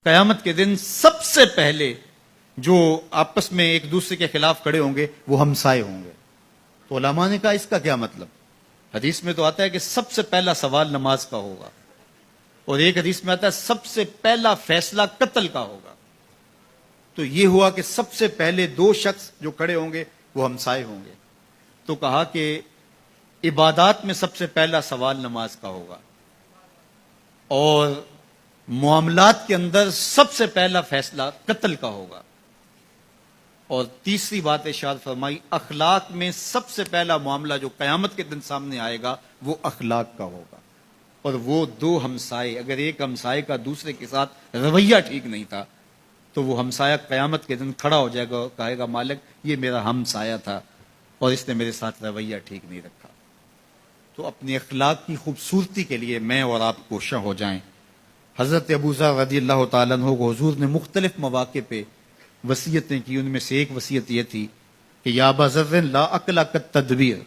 قیامت کے دن سب سے پہلے جو آپس میں ایک دوسرے کے خلاف کھڑے ہوں گے وہ ہمسائے ہوں گے. تو علماء نے کہا اس کا کیا مطلب؟ حدیث میں تو آتا ہے کہ سب سے پہلا سوال نماز کا ہوگا، اور ایک حدیث میں آتا ہے سب سے پہلا فیصلہ قتل کا ہوگا. تو یہ ہوا کہ سب سے پہلے دو شخص جو کھڑے ہوں گے وہ ہمسائے ہوں گے. تو کہا کہ عبادات میں سب سے پہلا سوال نماز کا ہوگا، اور معاملات کے اندر سب سے پہلا فیصلہ قتل کا ہوگا. اور تیسری بات ارشاد فرمائی اخلاق میں سب سے پہلا معاملہ جو قیامت کے دن سامنے آئے گا وہ اخلاق کا ہوگا. اور وہ دو ہمسائے، اگر ایک ہمسائے کا دوسرے کے ساتھ رویہ ٹھیک نہیں تھا تو وہ ہمسایہ قیامت کے دن کھڑا ہو جائے گا اور کہے گا مالک یہ میرا ہمسایہ تھا اور اس نے میرے ساتھ رویہ ٹھیک نہیں رکھا. تو اپنے اخلاق کی خوبصورتی کے لیے میں اور آپ کوشاں ہو جائیں. حضرت ابو ذر رضی اللہ تعالیٰ عنہ کو حضور نے مختلف مواقع پہ وصیتیں کی. ان میں سے ایک وصیت یہ تھی کہ یا ابا ذر لا عقل کالتدبیر،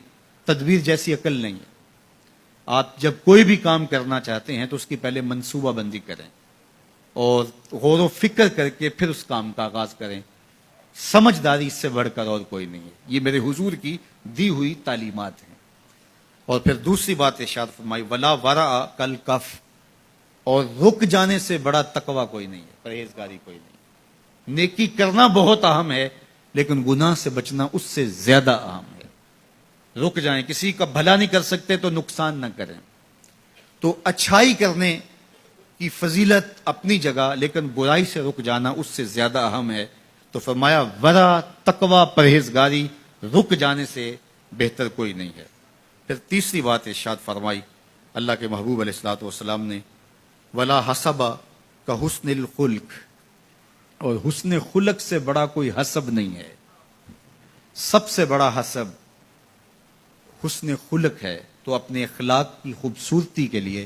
تدبیر جیسی عقل نہیں ہے. آپ جب کوئی بھی کام کرنا چاہتے ہیں تو اس کی پہلے منصوبہ بندی کریں اور غور و فکر کر کے پھر اس کام کا آغاز کریں. سمجھداری اس سے بڑھ کر اور کوئی نہیں ہے. یہ میرے حضور کی دی ہوئی تعلیمات ہیں. اور پھر دوسری بات ارشاد فرمائی ولا ورع کالکف، اور رک جانے سے بڑا تقوی کوئی نہیں ہے، پرہیزگاری کوئی نہیں. نیکی کرنا بہت اہم ہے لیکن گناہ سے بچنا اس سے زیادہ اہم ہے. رک جائیں، کسی کا بھلا نہیں کر سکتے تو نقصان نہ کریں. تو اچھائی کرنے کی فضیلت اپنی جگہ، لیکن برائی سے رک جانا اس سے زیادہ اہم ہے. تو فرمایا ورع، تقوی، پرہیزگاری، رک جانے سے بہتر کوئی نہیں ہے. پھر تیسری بات ارشاد فرمائی اللہ کے محبوب علیہ الصلوۃ والسلام نے ولا حسب کا حسن الخلق، اور حسن خلق سے بڑا کوئی حسب نہیں ہے. سب سے بڑا حسب حسن خلق ہے. تو اپنے اخلاق کی خوبصورتی کے لیے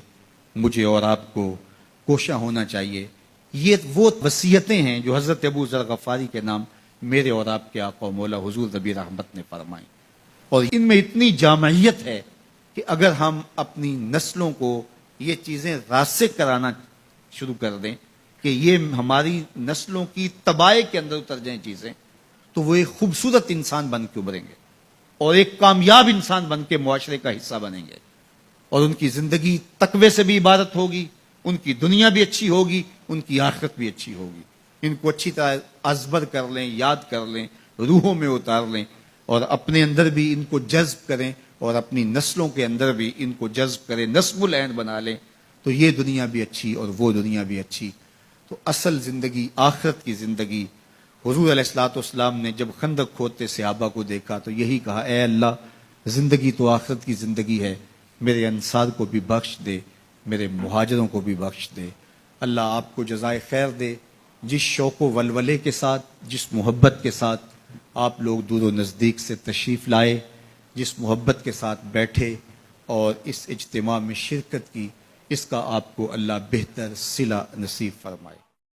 مجھے اور آپ کو کوشاں ہونا چاہیے. یہ وہ وصیتیں ہیں جو حضرت ابو ذر غفاری کے نام میرے اور آپ کے آقا و مولا حضور نبی رحمت نے فرمائی. اور ان میں اتنی جامعیت ہے کہ اگر ہم اپنی نسلوں کو یہ چیزیں راسخ کرانا شروع کر دیں کہ یہ ہماری نسلوں کی تباہی کے اندر اتر جائیں چیزیں، تو وہ ایک خوبصورت انسان بن کے ابھریں گے اور ایک کامیاب انسان بن کے معاشرے کا حصہ بنیں گے. اور ان کی زندگی تقوی سے بھی عبادت ہوگی، ان کی دنیا بھی اچھی ہوگی، ان کی آخرت بھی اچھی ہوگی. ان کو اچھی طرح ازبر کر لیں، یاد کر لیں، روحوں میں اتار لیں اور اپنے اندر بھی ان کو جذب کریں اور اپنی نسلوں کے اندر بھی ان کو جذب کریں، نسب العین بنا لیں. تو یہ دنیا بھی اچھی اور وہ دنیا بھی اچھی. تو اصل زندگی آخرت کی زندگی. حضور علیہ الصلوۃ والسلام نے جب خندق کھودتے صحابہ کو دیکھا تو یہی کہا اے اللہ زندگی تو آخرت کی زندگی ہے، میرے انصار کو بھی بخش دے، میرے مہاجروں کو بھی بخش دے. اللہ آپ کو جزائے خیر دے. جس شوق و ولولے کے ساتھ، جس محبت کے ساتھ آپ لوگ دور و نزدیک سے تشریف لائے، جس محبت کے ساتھ بیٹھے اور اس اجتماع میں شرکت کی، اس کا آپ کو اللہ بہتر صلہ نصیب فرمائے.